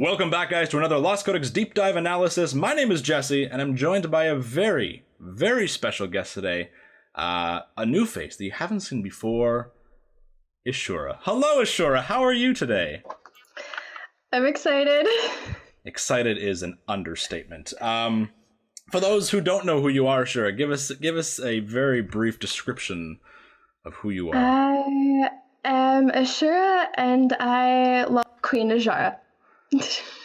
Welcome back, guys, to another Lost Codex deep dive analysis. My name is Jesse, and I'm joined by a very, very special guest today. A new face that you haven't seen before, Ishura. Hello, Ishura. How are you today? I'm excited. Excited is an understatement. For those who don't know who you are, Ishura, give us a very brief description of who you are. I am Ishura, and I love Queen Azshara.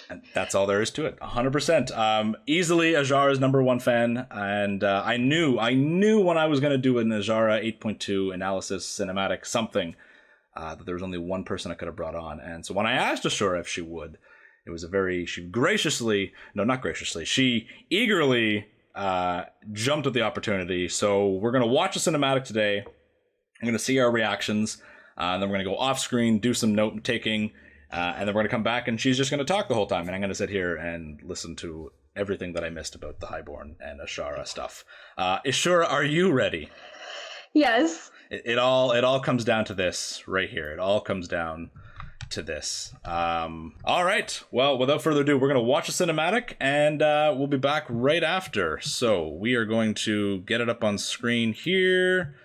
And that's all there is to it. 100%. Easily Azshara's #1 fan, and I knew when I was going to do an Azshara 8.2 analysis, cinematic, something, that there was only one person I could have brought on. And so when I asked Ishura if she would, it was she eagerly jumped at the opportunity. So we're going to watch a cinematic today. I'm going to see our reactions, and then we're going to go off screen, do some note taking. And then we're going to come back and she's just going to talk the whole time. And I'm going to sit here and listen to everything that I missed about the Highborn and Azshara stuff. Ishura, are you ready? Yes. It all comes down to this right here. It all comes down to this. All right. Well, without further ado, we're going to watch a cinematic and we'll be back right after. So we are going to get it up on screen here.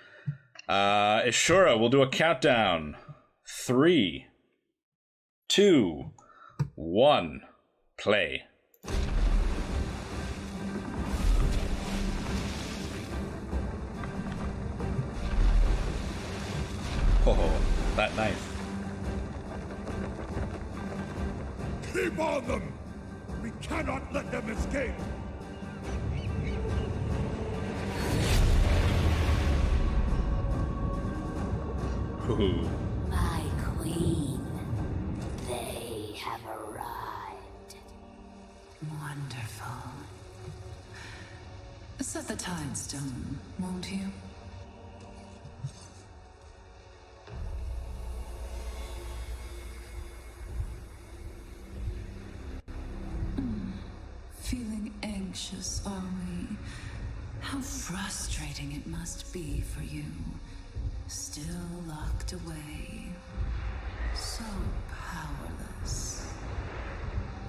Ishura, we'll do a countdown. 3, 2, 1, play. Oh, that knife. Keep on them! We cannot let them escape! Ooh. My queen. They have arrived. Wonderful. Set the tide stone, won't you? Feeling anxious, are we? How frustrating it must be for you. Still locked away. So powerless.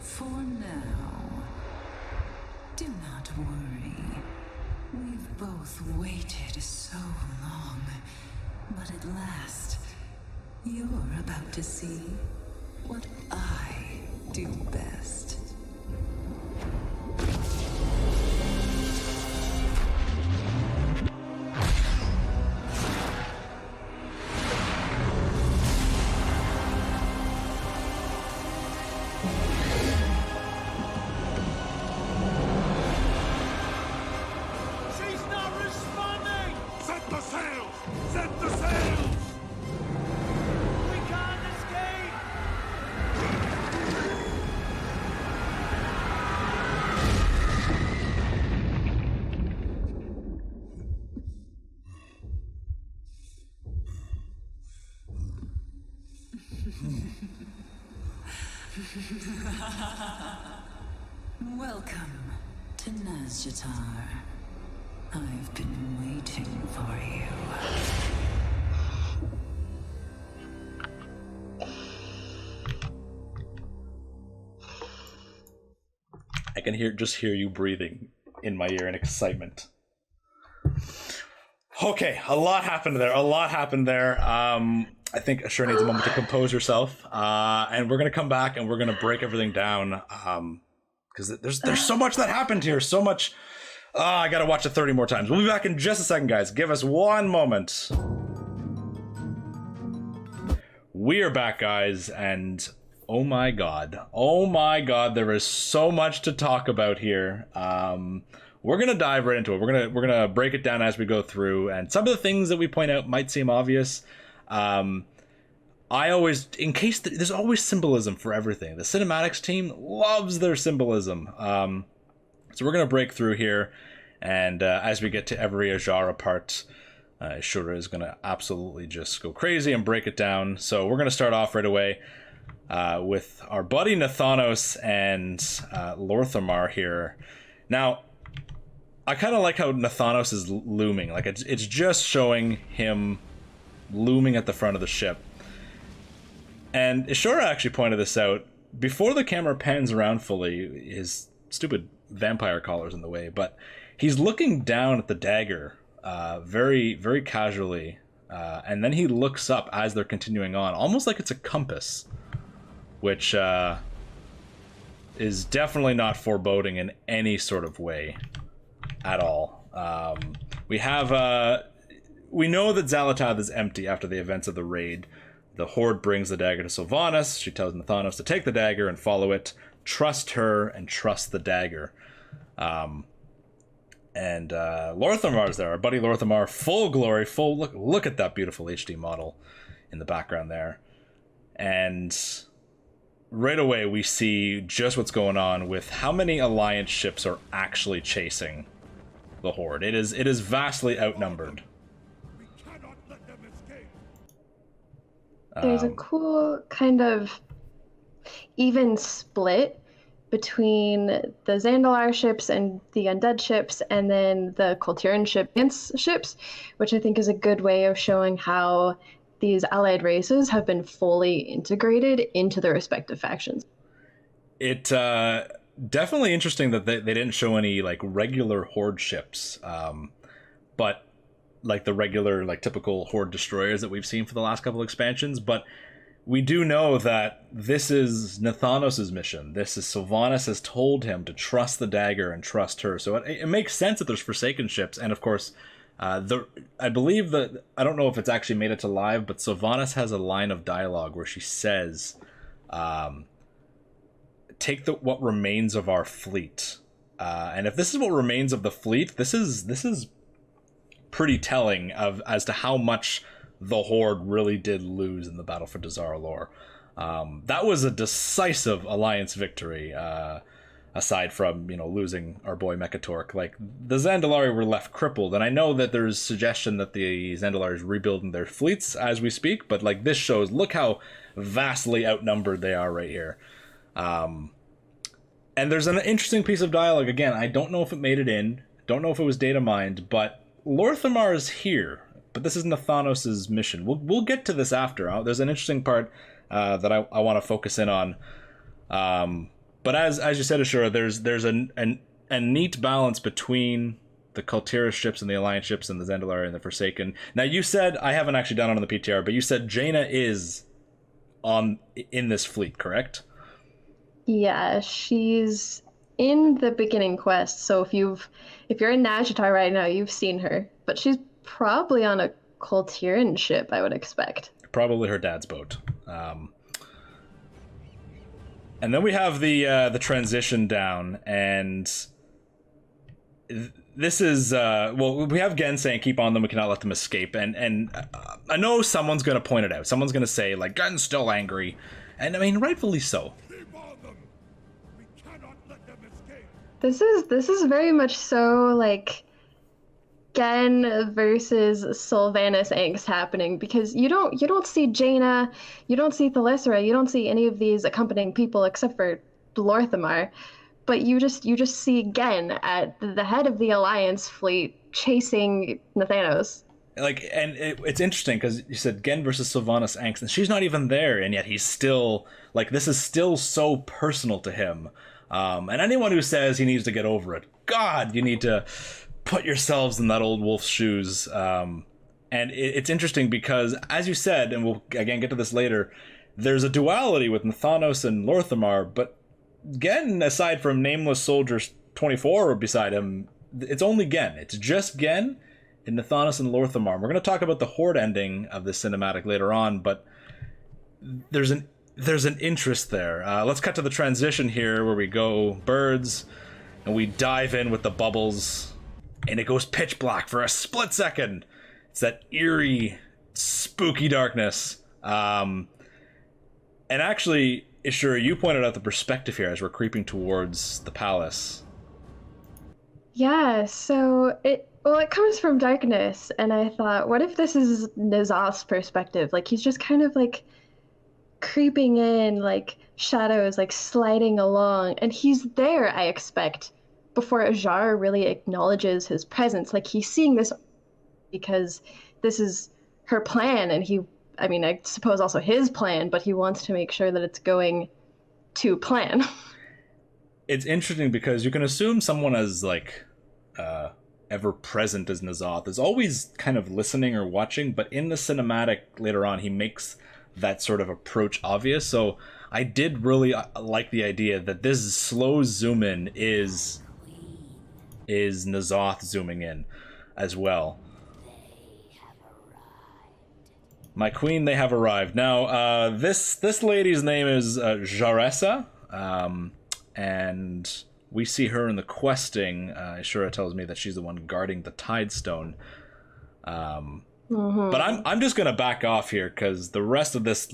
For now, do not worry. We've both waited so long, but at last, you're about to see what I do best. Welcome to Nazjatar. I've been waiting for you. I can hear you breathing in my ear in excitement. Okay, a lot happened there. I think Ashura needs a moment to compose herself, and we're gonna come back and we're gonna break everything down, because there's so much that happened here, so much. I gotta watch it 30 more times. We'll be back in just a second, guys. Give us one moment. We are back, guys, and oh my god, there is so much to talk about here. We're gonna dive right into it. We're gonna break it down as we go through, and some of the things that we point out might seem obvious. There's always symbolism for everything. The cinematics team loves their symbolism. So we're gonna break through here, and as we get to every Azshara part, Ishura is gonna absolutely just go crazy and break it down. So we're gonna start off right away with our buddy Nathanos and Lorthamar here. Now, I kind of like how Nathanos is looming. Like, it's just showing him looming at the front of the ship. And Ishura actually pointed this out before the camera pans around fully, his stupid vampire collar's in the way, but he's looking down at the dagger very, very casually, and then he looks up as they're continuing on, almost like it's a compass, which is definitely not foreboding in any sort of way at all. We know that Xalatath is empty after the events of the raid. The Horde brings the dagger to Sylvanas. She tells Nathanos to take the dagger and follow it. Trust her and trust the dagger. And Lorthamar's there. Our buddy Lorthamar, full glory, full look at that beautiful HD model in the background there. And right away we see just what's going on with how many Alliance ships are actually chasing the Horde. It is vastly outnumbered. We cannot let them escape. There's a cool kind of even split between the Zandalar ships and the Undead ships, and then the Kultiran ships, which I think is a good way of showing how these allied races have been fully integrated into their respective factions. It definitely interesting that they didn't show any like regular Horde ships, but like the regular like typical Horde destroyers that we've seen for the last couple expansions. But we do know that this is Nathanos' mission. This is Sylvanas has told him to trust the dagger and trust her. So it makes sense that there's Forsaken ships, and of course, I believe that I don't know if it's actually made it to live, but Sylvanas has a line of dialogue where she says, "Take what remains of our fleet," and if this is what remains of the fleet, this is pretty telling as to how much the Horde really did lose in the Battle for Dazar'alor. That was a decisive Alliance victory, aside from, losing our boy Mekatork. Like, the Zandalari were left crippled, and I know that there's suggestion that the Zandalari is rebuilding their fleets as we speak, but, like, this shows, look how vastly outnumbered they are right here. And there's an interesting piece of dialogue, again, I don't know if it made it in, don't know if it was data mined, but Lorthamar is here. But this is Nathanos' mission. We'll get to this after. There's an interesting part that I want to focus in on. But as you said, Ashura, there's a neat balance between the Kultiris ships and the Alliance ships and the Zandalari and the Forsaken. Now you said, I haven't actually done it on the PTR, but you said Jaina is in this fleet, correct? Yeah, she's in the beginning quest. So if you're in Nazjatar right now, you've seen her, but she's probably on a Kultiran ship, I would expect. Probably her dad's boat. And then we have the transition down, and this is we have Gen saying keep on them, we cannot let them escape, and I know someone's going to point it out. Someone's going to say like Gen's still angry, and I mean rightfully so. Keep on them. We cannot let them escape. This is very much so like Gen versus Sylvanas angst happening, because you don't see Jaina, you don't see Thalyssera, you don't see any of these accompanying people except for Lorthamar, but you just see Gen at the head of the Alliance fleet chasing Nathanos. Like, and it's interesting because you said Gen versus Sylvanas angst, and she's not even there, and yet he's still like, this is still so personal to him. And anyone who says he needs to get over it, God, you need to put yourselves in that old wolf's shoes. And it's interesting because, as you said, and we'll again get to this later, there's a duality with Nathanos and Lorthamar, but Gen, aside from Nameless Soldiers 24 beside him, it's only Gen. It's just Gen and Nathanos and Lorthamar. We're going to talk about the Horde ending of this cinematic later on, but there's an interest there. Let's cut to the transition here where we go birds and we dive in with the bubbles. And it goes pitch black for a split second. It's that eerie, spooky darkness. And actually, Ishura, you pointed out the perspective here as we're creeping towards the palace. Yeah, so it comes from darkness, and I thought, what if this is N'Zoth's perspective? Like, he's just kind of like creeping in, like shadows, like sliding along, and he's there, I expect, before Azshara really acknowledges his presence. Like, he's seeing this because this is her plan, and I suppose also his plan, but he wants to make sure that it's going to plan. It's interesting because you can assume someone as like ever present as N'Zoth is always kind of listening or watching, but in the cinematic later on, he makes that sort of approach obvious. So I did really like the idea that this slow zoom in is N'Zoth zooming in as well. My queen, they have arrived. Now, this lady's name is Jaressa, and we see her in the questing. Ishura tells me that she's the one guarding the Tidestone. But I'm just gonna back off here because the rest of this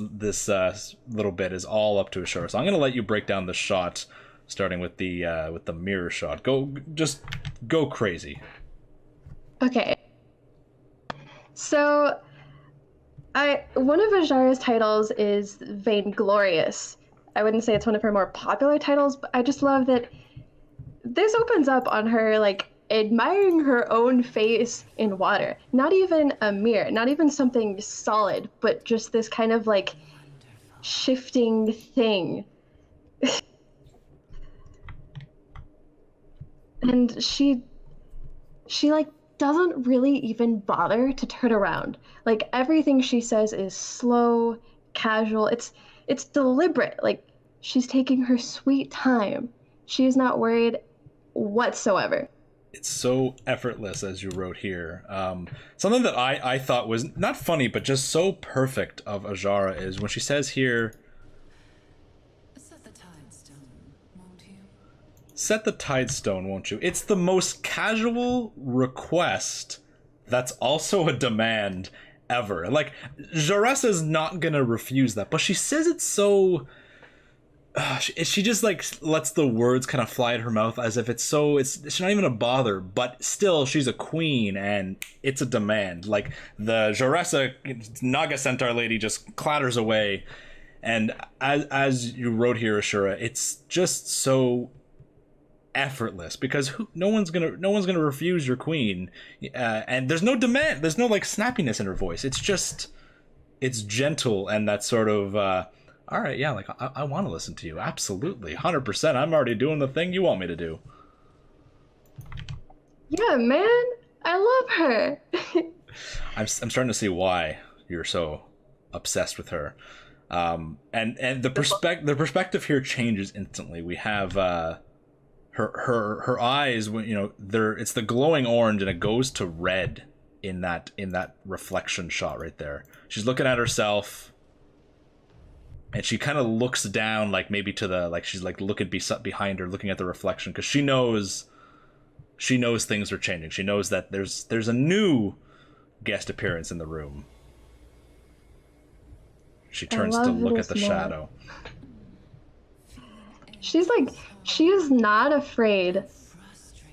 little bit is all up to Ishura. So I'm gonna let you break down the shot, starting with the mirror shot. Just go crazy. Okay. So, one of Azshara's titles is Vainglorious. I wouldn't say it's one of her more popular titles, but I just love that this opens up on her, like, admiring her own face in water. Not even a mirror, not even something solid, but just this kind of, like, shifting thing. And she, like, doesn't really even bother to turn around. Like, everything she says is slow, casual. It's deliberate. Like, she's taking her sweet time. She is not worried whatsoever. It's so effortless, as you wrote here. Something that I thought was not funny, but just so perfect of Azshara is when she says here, Set the Tidestone, won't you? set the Tidestone, won't you? It's the most casual request that's also a demand ever. Like, Jaressa's not gonna refuse that, but she says it so... she just, like, lets the words kind of fly at her mouth as if she's not even a bother, but still, she's a queen, and it's a demand. Like, the Jaressa Naga Centaur lady just clatters away, and as you wrote here, Ishura, it's just so effortless because no one's gonna refuse your queen, and there's no demand, there's no like snappiness in her voice. It's gentle, and that sort of all right, yeah, like I want to listen to you, absolutely, 100%. I'm already doing the thing you want me to do. Yeah, man, I love her. I'm starting to see why you're so obsessed with her. And the perspective here changes instantly. We have her eyes, when it's the glowing orange, and it goes to red in that reflection shot right there. She's looking at herself, and she kind of looks down, like maybe to the, like she's like looking behind her, looking at the reflection, because she knows things are changing. She knows that there's a new guest appearance in the room. She turns to look at the shadow. She is not afraid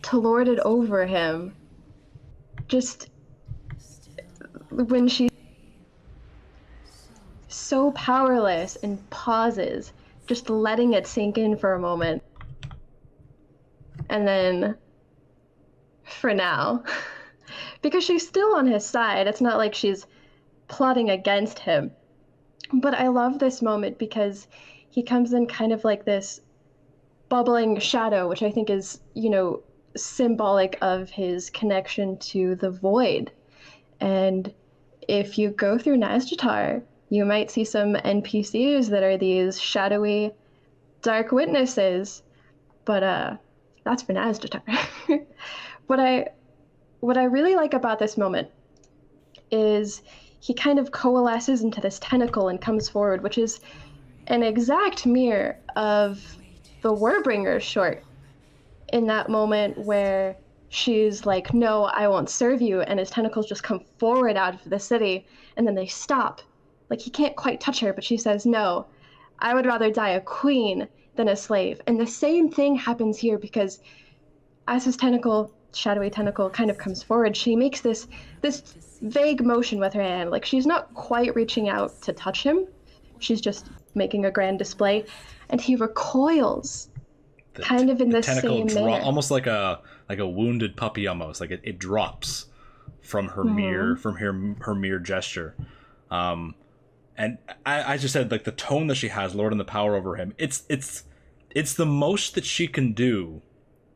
to lord it over him. Just when she's so powerless and pauses, just letting it sink in for a moment. And then, for now, because she's still on his side, it's not like she's plotting against him. But I love this moment because he comes in kind of like this bubbling shadow, which I think is, symbolic of his connection to the void. And if you go through Nazjatar, you might see some NPCs that are these shadowy, dark witnesses. But that's for Nazjatar. What I really like about this moment is he kind of coalesces into this tentacle and comes forward, which is an exact mirror of the Warbringer short, in that moment where she's like, no, I won't serve you, and his tentacles just come forward out of the city, and then they stop. Like, he can't quite touch her, but she says, no, I would rather die a queen than a slave. And the same thing happens here, because as his shadowy tentacle kind of comes forward, she makes this vague motion with her hand. Like, she's not quite reaching out to touch him. She's just making a grand display. And he recoils, kind of in the same manner. Almost like a wounded puppy, almost. Like, it drops from her mere gesture. And I just said, like, the tone that she has, lording the power over him, it's the most that she can do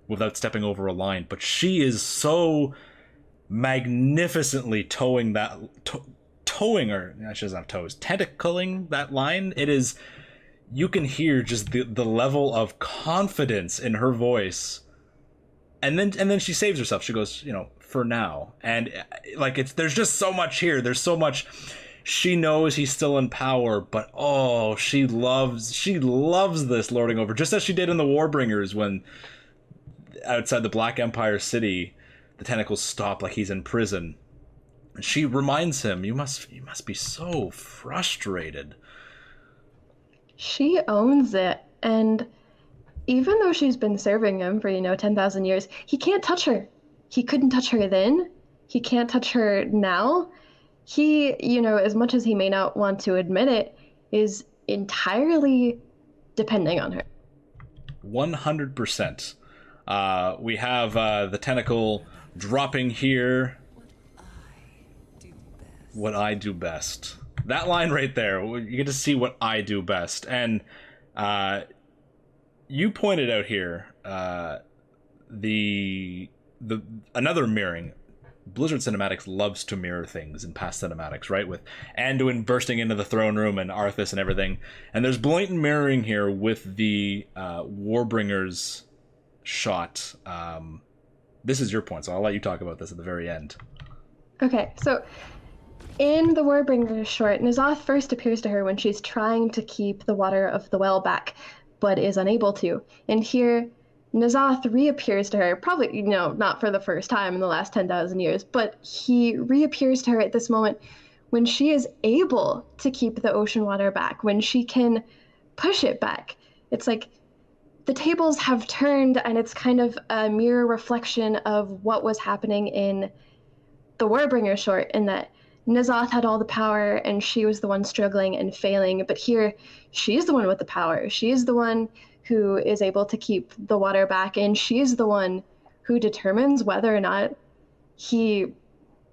without stepping over a line. But she is so magnificently towing or she doesn't have toes, tentacling that line. It is, you can hear just the level of confidence in her voice. And then she saves herself. She goes, for now. And like, there's just so much here. There's so much. She knows he's still in power, but she loves this lording over, just as she did in the Warbringers, when outside the Black Empire city, the tentacles stop like he's in prison. And she reminds him, you must be so frustrated. She owns it, and even though she's been serving him for 10,000 years, he can't touch her. He couldn't touch her then. He can't touch her now. He, as much as he may not want to admit it, is entirely depending on her. 100%. We have the tentacle dropping here. What I do best. That line right there, you get to see what I do best. And you pointed out here the another mirroring. Blizzard Cinematics loves to mirror things in past cinematics, right? With Anduin bursting into the throne room and Arthas and everything. And there's blatant mirroring here with the Warbringers shot. This is your point, so I'll let you talk about this at the very end. Okay, so in the Warbringers short, N'Zoth first appears to her when she's trying to keep the water of the well back, but is unable to. And here, N'Zoth reappears to her, probably, not for the first time in the last 10,000 years, but he reappears to her at this moment when she is able to keep the ocean water back, when she can push it back. It's like the tables have turned, and it's kind of a mirror reflection of what was happening in the Warbringer short, in that N'Zoth had all the power, and she was the one struggling and failing, but here, she's the one with the power. She's the one who is able to keep the water back, and she's the one who determines whether or not he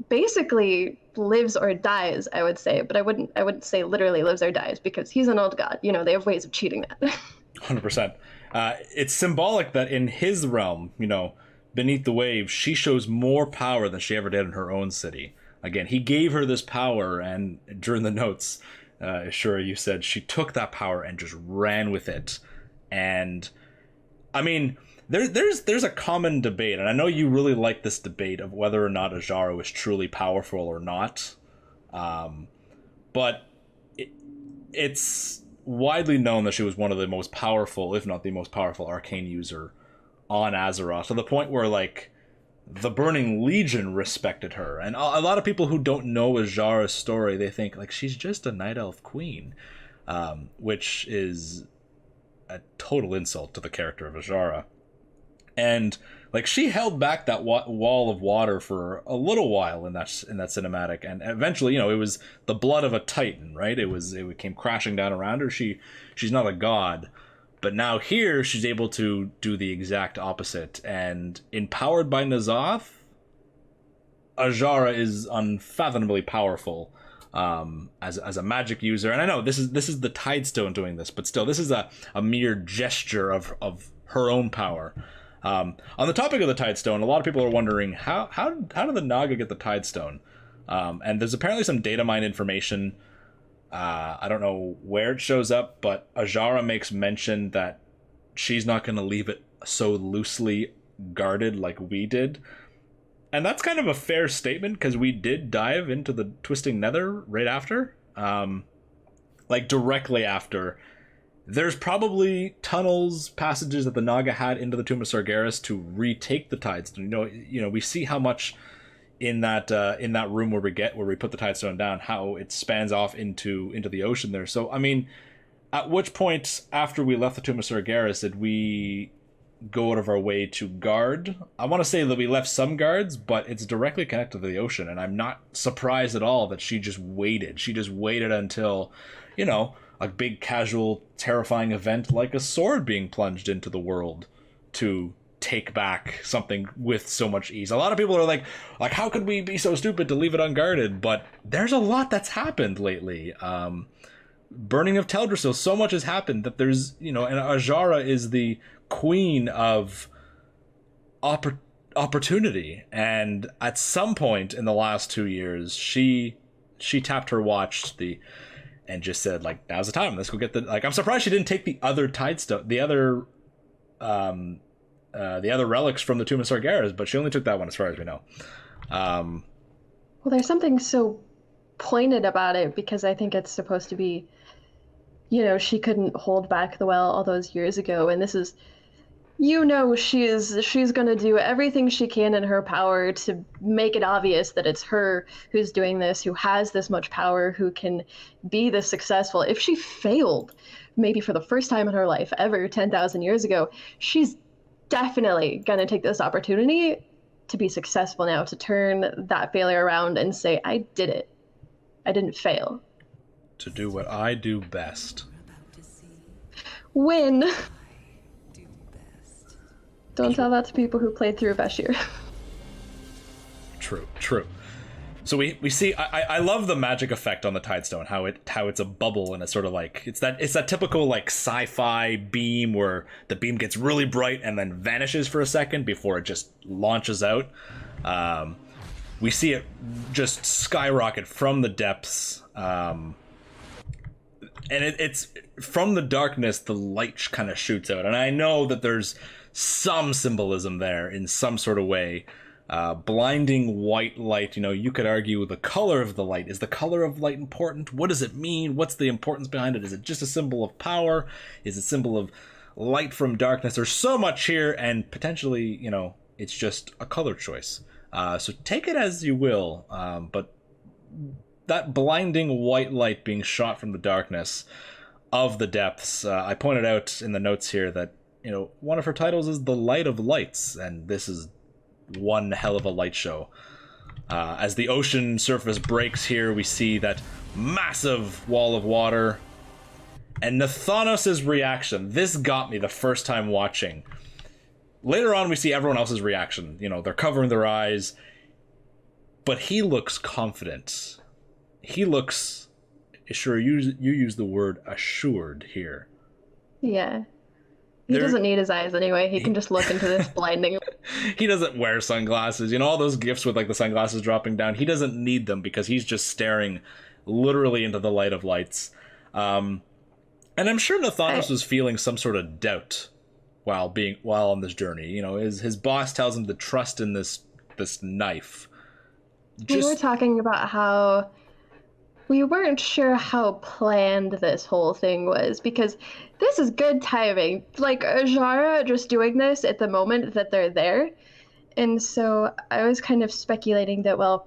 basically lives or dies, I would say. But I wouldn't say literally lives or dies, because he's an old god. They have ways of cheating that. 100%. It's symbolic that in his realm, beneath the waves, she shows more power than she ever did in her own city. Again, he gave her this power, and during the notes, Ishura, you said she took that power and just ran with it. And I mean, there's a common debate, and I know you really like this debate of whether or not Azshara was truly powerful or not. But it's widely known that she was one of the most powerful, if not the most powerful, arcane user on Azeroth, to the point where, like, the Burning Legion respected her. And a lot of people who don't know Azshara's story, they think, like, she's just a Night Elf queen, which is a total insult to the character of Azshara. And like, she held back that wall of water for a little while in that cinematic, and eventually, it was the blood of a titan, right? It came crashing down around her. She's not a god, but now here she's able to do the exact opposite. And empowered by N'Zoth, Azshara is unfathomably powerful. As a magic user, and I know this is the Tidestone doing this, but still, this is a mere gesture of her own power. On the topic of the Tidestone, a lot of people are wondering how did the Naga get the Tidestone? And there's apparently some data mine information. I don't know where it shows up, but Azshara makes mention that she's not going to leave it so loosely guarded like we did. And that's kind of a fair statement, because we did dive into the Twisting Nether right after. Like, directly after. There's probably tunnels, passages that the Naga had into the Tomb of Sargeras to retake the Tidestone. We see how much in that room where we put the Tidestone down, how it spans off into the ocean there. So, I mean, at which point after we left the Tomb of Sargeras did we go out of our way to guard? I want to say that we left some guards, but it's directly connected to the ocean, and I'm not surprised at all that she just waited. She just waited until, a big casual terrifying event like a sword being plunged into the world to take back something with so much ease. A lot of people are like how could we be so stupid to leave it unguarded? But there's a lot that's happened lately. Burning of Teldrassil, so much has happened that there's, and Azshara is the queen of opportunity, and at some point in the last 2 years she tapped her watch and just said, like, now's the time, let's go get I'm surprised she didn't take the other Tidestone, the other relics from the Tomb of Sargeras, but she only took that one as far as we know. Well, there's something so pointed about it, because I think it's supposed to be, she couldn't hold back the well all those years ago, and this is, she's going to do everything she can in her power to make it obvious that it's her who's doing this, who has this much power, who can be this successful. If she failed, maybe for the first time in her life ever 10,000 years ago, she's definitely going to take this opportunity to be successful now, to turn that failure around and say, I did it. I didn't fail. To do what I do best. Win. Don't tell that to people who played through Bashir. True. So we see, I love the magic effect on the Tidestone, how it's a bubble, and it's sort of like, it's that typical like sci-fi beam where the beam gets really bright and then vanishes for a second before it just launches out. We see it just skyrocket from the depths, and it's from the darkness, the light kind of shoots out, and I know that there's some symbolism there in some sort of way. Blinding white light, you could argue the color of the light. Is the color of light important? What does it mean? What's the importance behind it? Is it just a symbol of power? Is it a symbol of light from darkness? There's so much here, and potentially, it's just a color choice. So take it as you will, but that blinding white light being shot from the darkness of the depths, I pointed out in the notes here that, one of her titles is The Light of Lights, and this is one hell of a light show. As the ocean surface breaks here, we see that massive wall of water, and Nathanos' reaction. This got me the first time watching. Later on, we see everyone else's reaction. They're covering their eyes, but he looks confident. He looks, sure, you use the word assured here. Yeah. He doesn't need his eyes anyway. He can just look into this blinding. He doesn't wear sunglasses. All those gifts with like the sunglasses dropping down. He doesn't need them because he's just staring literally into the light of lights. And I'm sure Nathanos was feeling some sort of doubt while on this journey. His boss tells him to trust in this knife. We were talking about how we weren't sure how planned this whole thing was, because this is good timing. Like, Azshara just doing this at the moment that they're there. And so I was kind of speculating that, well,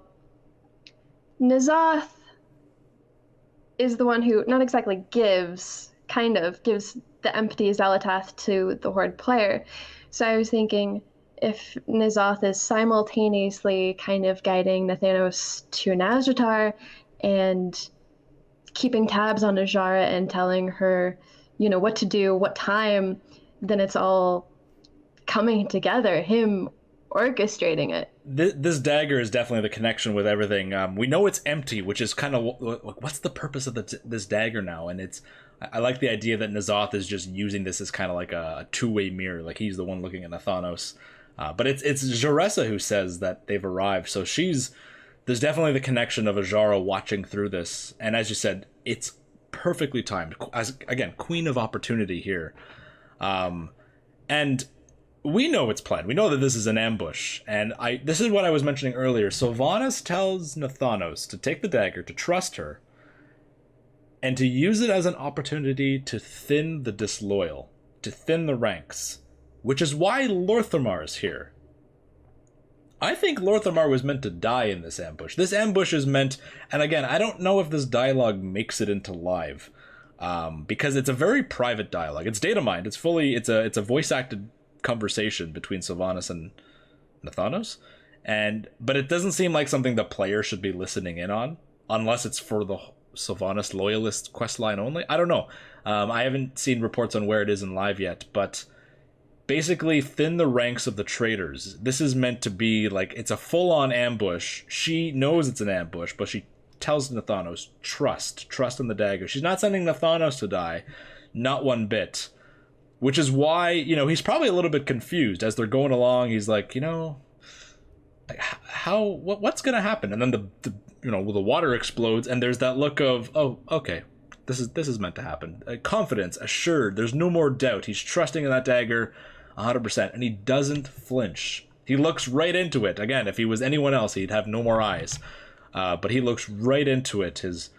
N'Zoth is the one who not exactly gives the empty Xalatath to the Horde player. So I was thinking, if N'Zoth is simultaneously kind of guiding Nathanos to Nazjatar and keeping tabs on Azshara and telling her, what to do, what time, then it's all coming together, him orchestrating it. This dagger is definitely the connection with everything. We know it's empty, which is kind of, what's the purpose of this dagger now? And I like the idea that N'Zoth is just using this as kind of like a two-way mirror, like he's the one looking at Nathanos. But it's Jaressa who says that they've arrived, so there's definitely the connection of Azshara watching through this, and as you said, it's perfectly timed. As again, Queen of Opportunity here, and we know it's planned. We know that this is an ambush, and this is what I was mentioning earlier. Sylvanas tells Nathanos to take the dagger, to trust her, and to use it as an opportunity to thin the disloyal, to thin the ranks, which is why Lor'themar is here. I think Lor'themar was meant to die in this ambush. This ambush is meant, and again, I don't know if this dialogue makes it into live, because it's a very private dialogue. It's data mined. It's a voice acted conversation between Sylvanas and Nathanos, but it doesn't seem like something the player should be listening in on, unless it's for the Sylvanas loyalist questline only. I don't know. I haven't seen reports on where it is in live yet, but basically thin the ranks of the traitors. This is meant to be like, it's a full-on ambush. She knows it's an ambush, but she tells Nathanos, trust in the dagger. She's not sending Nathanos to die, not one bit. Which is why, he's probably a little bit confused as they're going along. He's like, what's gonna happen? And then the water explodes, and there's that look of, oh, okay, this is meant to happen. Confidence, assured. There's no more doubt. He's trusting in that dagger 100%, and he doesn't flinch. He looks right into it. Again, if he was anyone else, he'd have no more eyes. But he looks right into it. His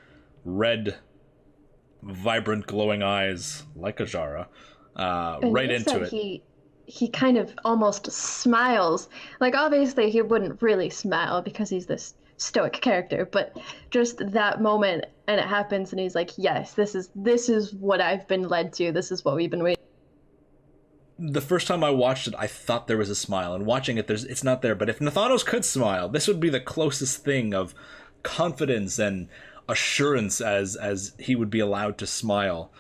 red, vibrant, glowing eyes, like Azshara, right into it. He kind of almost smiles. Like, obviously he wouldn't really smile because he's this stoic character, but just that moment, and it happens, and he's like, yes, this is what I've been led to. This is what we've been waiting. The first time I watched it, I thought there was a smile, and watching it, it's not there. But if Nathanos could smile, this would be the closest thing of confidence and assurance as he would be allowed to smile,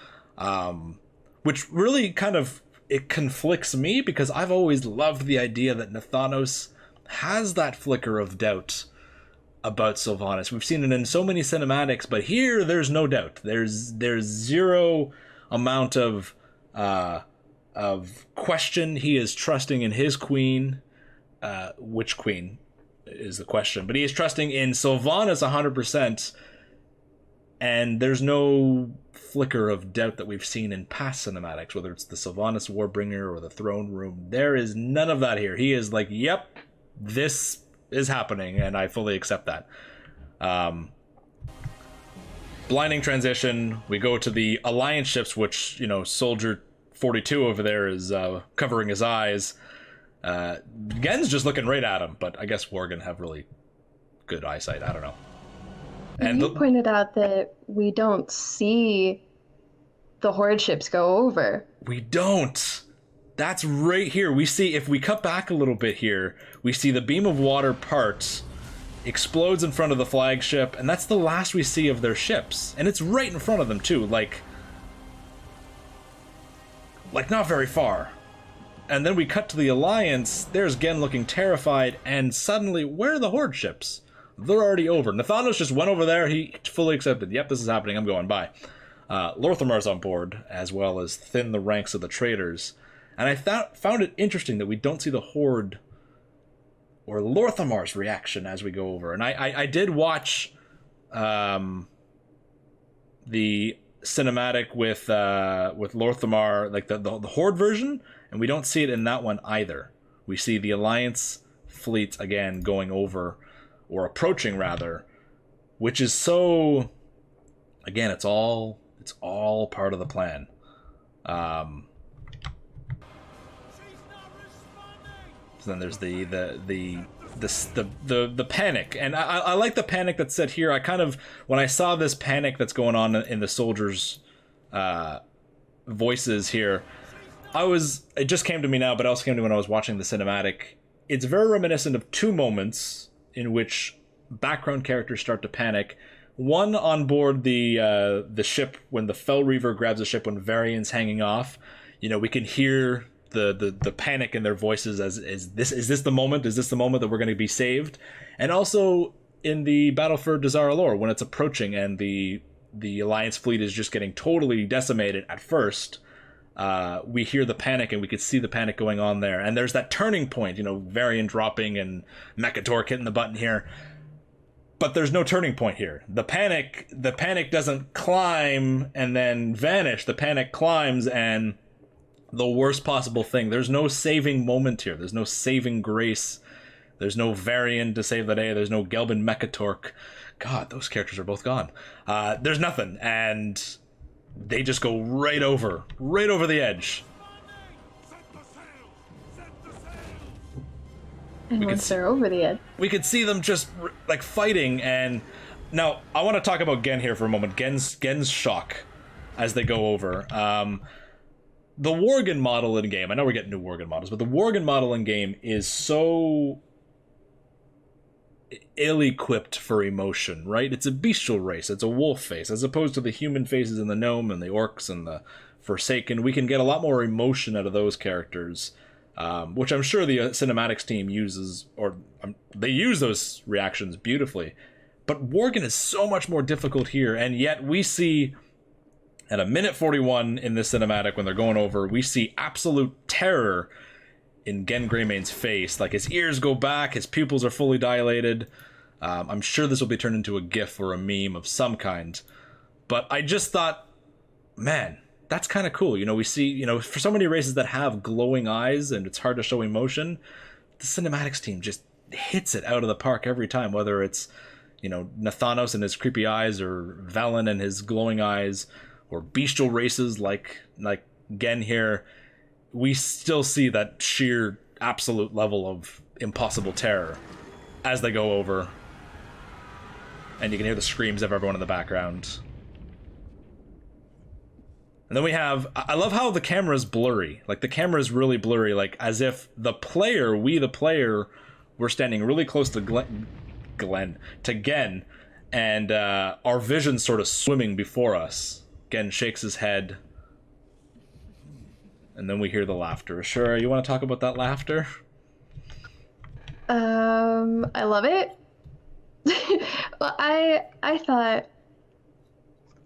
which really kind of, it conflicts me, because I've always loved the idea that Nathanos has that flicker of doubt about Sylvanas. We've seen it in so many cinematics, but here there's no doubt. There's zero amount of question. He is trusting in his queen. Which queen is the question? But he is trusting in Sylvanas 100%, and there's no flicker of doubt that we've seen in past cinematics, whether it's the Sylvanas Warbringer or the Throne Room. There is none of that here. He is like, yep, this is happening, and I fully accept that. Blinding transition. We go to the Alliance ships, which, Soldier 42 over there is covering his eyes. Gen's just looking right at him, but I guess Worgen have really good eyesight. I don't know. And you pointed out that we don't see the Horde ships go over. We don't. That's right here. We see, if we cut back a little bit here, we see the beam of water parts, explodes in front of the flagship, and that's the last we see of their ships. And it's right in front of them too, like not very far. And then we cut to the Alliance. There's Gen looking terrified, and suddenly, where are the Horde ships? They're already over. Nathanos just went over there. He fully accepted, yep, this is happening, I'm going by. Lorthamar's on board, as well as thin the ranks of the traitors. And I found it interesting that we don't see the Horde or Lorthamar's reaction as we go over. And I did watch the cinematic with Lorthamar, like the Horde version, and we don't see it in that one either. We see the Alliance fleet again going over, or approaching rather, which is so, again, it's all part of the plan. So then there's the panic, and I like the panic that's set here. I kind of, when I saw this panic that's going on in the soldiers' voices here, it just came to me now, but it also came to me when I was watching the cinematic. It's very reminiscent of two moments in which background characters start to panic. One on board the ship, when the Fel Reaver grabs the ship when Varian's hanging off. We can hear the panic in their voices as is this the moment? Is this the moment that we're going to be saved? And also in the Battle for Dazara Lore, when it's approaching and the Alliance fleet is just getting totally decimated at first, we hear the panic, and we could see the panic going on there. And there's that turning point, Varian dropping and Mechatork hitting the button here. But there's no turning point here. The panic doesn't climb and then vanish. The panic climbs, and the worst possible thing. There's no saving moment here. There's no saving grace. There's no Varian to save the day. There's no Gelbin Mechatork. God, those characters are both gone. There's nothing, and they just go right over the edge. And once they're over the edge, we could see them just like fighting. And now I want to talk about Gen here for a moment. Gen's shock as they go over. The Worgen model in game, I know we're getting new Worgen models, but the Worgen model in game is so ill-equipped for emotion, right? It's a bestial race. It's a wolf face, as opposed to the human faces in the gnome and the orcs and the Forsaken. We can get a lot more emotion out of those characters, which I'm sure the cinematics team uses, or they use those reactions beautifully. But Worgen is so much more difficult here, and yet we see at a minute 41 in this cinematic, when they're going over, we see absolute terror in Gen Greymane's face. Like, his ears go back, his pupils are fully dilated. I'm sure this will be turned into a gif or a meme of some kind. But I just thought, man, that's kind of cool. You know, we see, you know, for so many races that have glowing eyes and it's hard to show emotion, the cinematics team just hits it out of the park every time, whether it's, you know, Nathanos and his creepy eyes, or Velen and his glowing eyes, or bestial races like Gen here. We still see that sheer absolute level of impossible terror as they go over. And you can hear the screams of everyone in the background. And then we have, I love how the camera is blurry. Like, the camera is really blurry, like as if the player, we're standing really close to Gen, and our vision's sort of swimming before us. Gen shakes his head. And then we hear the laughter. Ashura, you want to talk about that laughter? I love it. Well, I thought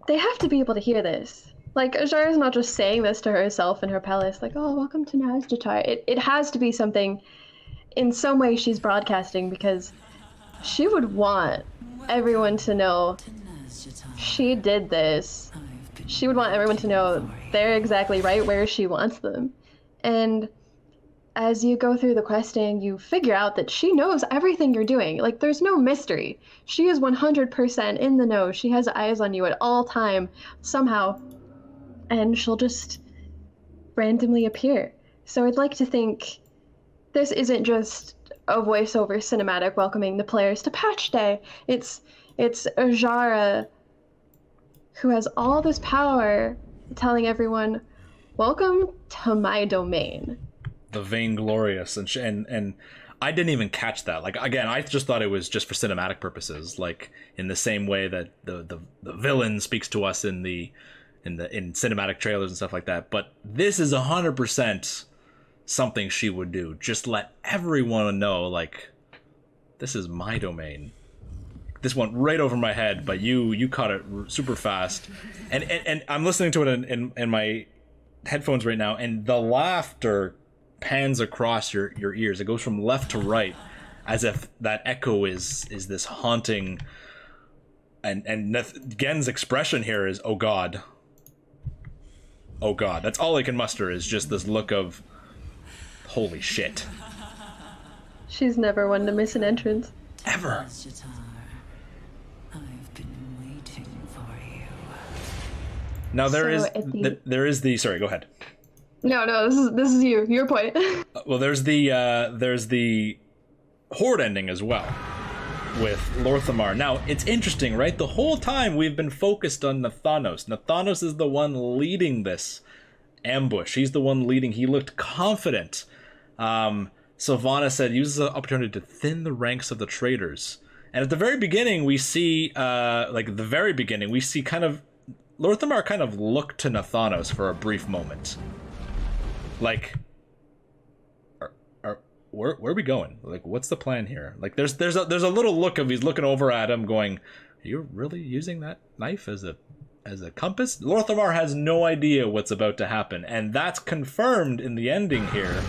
they have to be able to hear this. Like, Azshara's not just saying this to herself in her palace, like, oh, welcome to Nazjatar. It has to be something, in some way she's broadcasting, because she would want everyone to know she did this. She would want everyone to know they're exactly right where she wants them. And as you go through the questing, you figure out that she knows everything you're doing. Like, there's no mystery. She is 100% in the know. She has eyes on you at all time, somehow. And she'll just randomly appear. So I'd like to think this isn't just a voiceover cinematic welcoming the players to patch day. It's Azshara, who has all this power, telling everyone, welcome to my domain. The vainglorious, and I didn't even catch that. Like, again, I just thought it was just for cinematic purposes, like in the same way that the villain speaks to us in cinematic trailers and stuff like that. But this is 100% something she would do. Just let everyone know, like, this is my domain. This went right over my head, but you caught it super fast. And I'm listening to it in my headphones right now, and the laughter pans across your ears. It goes from left to right, as if that echo is this haunting. And Gen's expression here is, oh God. Oh God. That's all I can muster, is just this look of, holy shit. She's never one to miss an entrance. Ever. Nazjatar, I've been waiting for you. Now there So is the sorry, go ahead. No, this is your point. Well, there's the Horde ending as well, with Lorthamar. Now, it's interesting, right? The whole time we've been focused on Nathanos. Nathanos is the one leading this ambush. He's the one leading. He looked confident. Sylvana said, uses the opportunity to thin the ranks of the traitors. And at the very beginning, we see, we see kind of, Lorthamar kind of look to Nathanos for a brief moment. Like, where are we going? Like, what's the plan here? Like, there's a little look of, he's looking over at him going, are you really using that knife as a compass? Lorthamar has no idea what's about to happen, and that's confirmed in the ending here,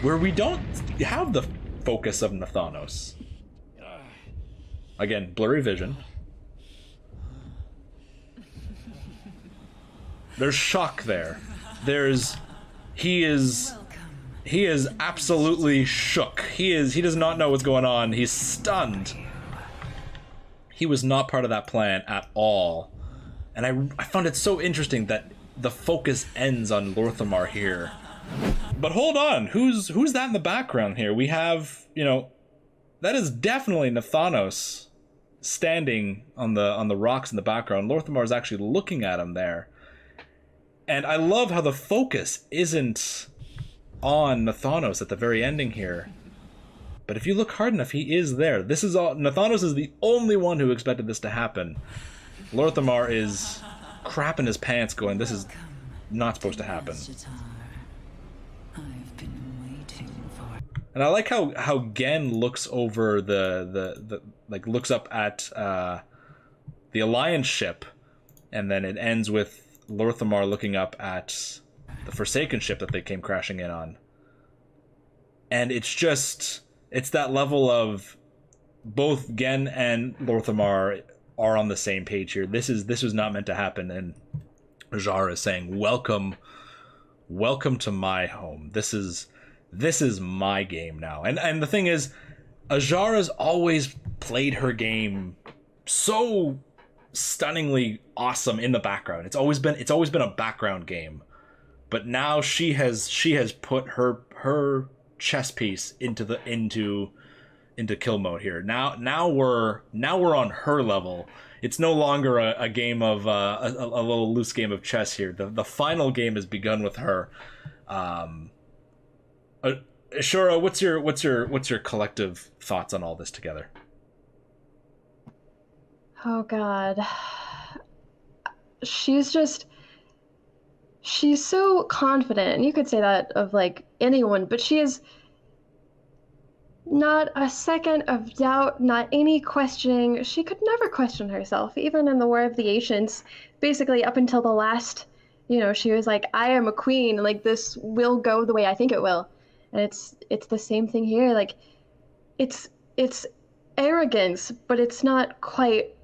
where we don't have the focus of Nathanos. Again, blurry vision. There's shock there. He is absolutely shook. He does not know what's going on. He's stunned. He was not part of that plan at all. And I found it so interesting that the focus ends on Lorthamar here. But hold on, who's that in the background here? We have, that is definitely Nathanos standing on the rocks in the background. Lorthamar is actually looking at him there. And I love how the focus isn't on Nathanos at the very ending here. But if you look hard enough, he is there. This is all. Nathanos is the only one who expected this to happen. Lorthamar is crapping his pants, going, "This is not supposed to happen." Nazjatar. I've been waiting for. And I like how Gen looks over the like looks up at the Alliance ship, and then it ends with Lorthamar looking up at the Forsaken ship that they came crashing in on. And it's that level of both Gen and Lorthamar are on the same page here. This was not meant to happen, and Azshara is saying, welcome to my home. This is my game now. And the thing is, Azshara's always played her game so stunningly awesome in the background. It's always been a background game. But now she has put her chess piece into kill mode here. Now we're on her level. It's no longer a game of a little loose game of chess here. The final game has begun with her. Ishura, what's your collective thoughts on all this together? Oh God. She's so confident, and you could say that of like anyone, but she is not a second of doubt, not any questioning. She could never question herself, even in the War of the Ancients. Basically, up until the last, she was like, "I am a queen. Like this will go the way I think it will," and it's the same thing here. Like, it's arrogance, but it's not quite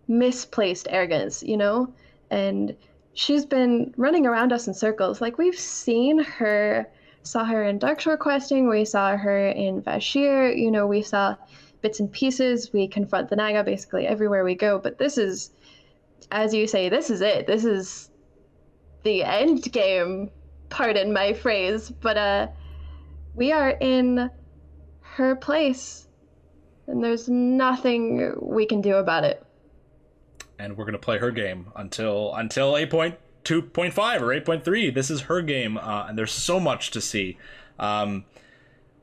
misplaced arrogance, and she's been running around us in circles. Like, we've saw her in Darkshore questing, we saw her in Vashir, we saw bits and pieces. We confront the Naga basically everywhere we go, but this is, as you say, this is it. This is the end game, pardon my phrase, but we are in her place, and there's nothing we can do about it. And we're going to play her game until 8.2.5 or 8.3. This is her game, and there's so much to see.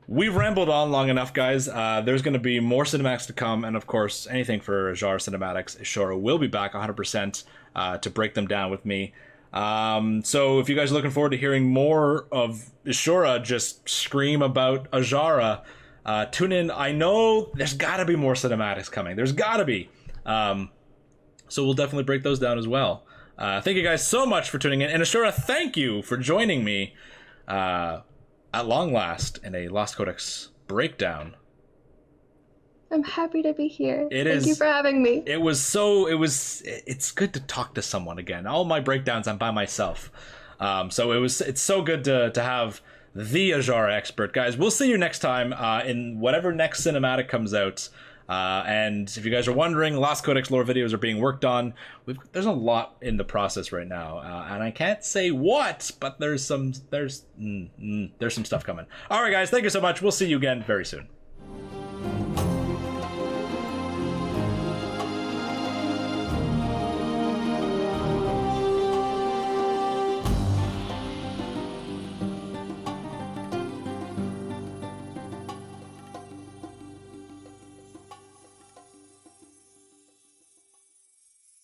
We've rambled on long enough, guys. There's going to be more cinematics to come, and of course, anything for Azshara cinematics, Ishura will be back 100% to break them down with me. So if you guys are looking forward to hearing more of Ishura just scream about Azshara, tune in. I know there's got to be more cinematics coming. There's got to be. So we'll definitely break those down as well. Thank you guys so much for tuning in. And Ishura, thank you for joining me at long last in a Lost Codex breakdown. I'm happy to be here. Thank you for having me. It's good to talk to someone again. All my breakdowns, I'm by myself. So it's so good to have the Azshara expert. Guys, we'll see you next time in whatever next cinematic comes out. And if you guys are wondering, Lost Codex lore videos are being worked on. There's a lot in the process right now, and I can't say what, but there's some stuff coming. All right, guys, thank you so much. We'll see you again very soon.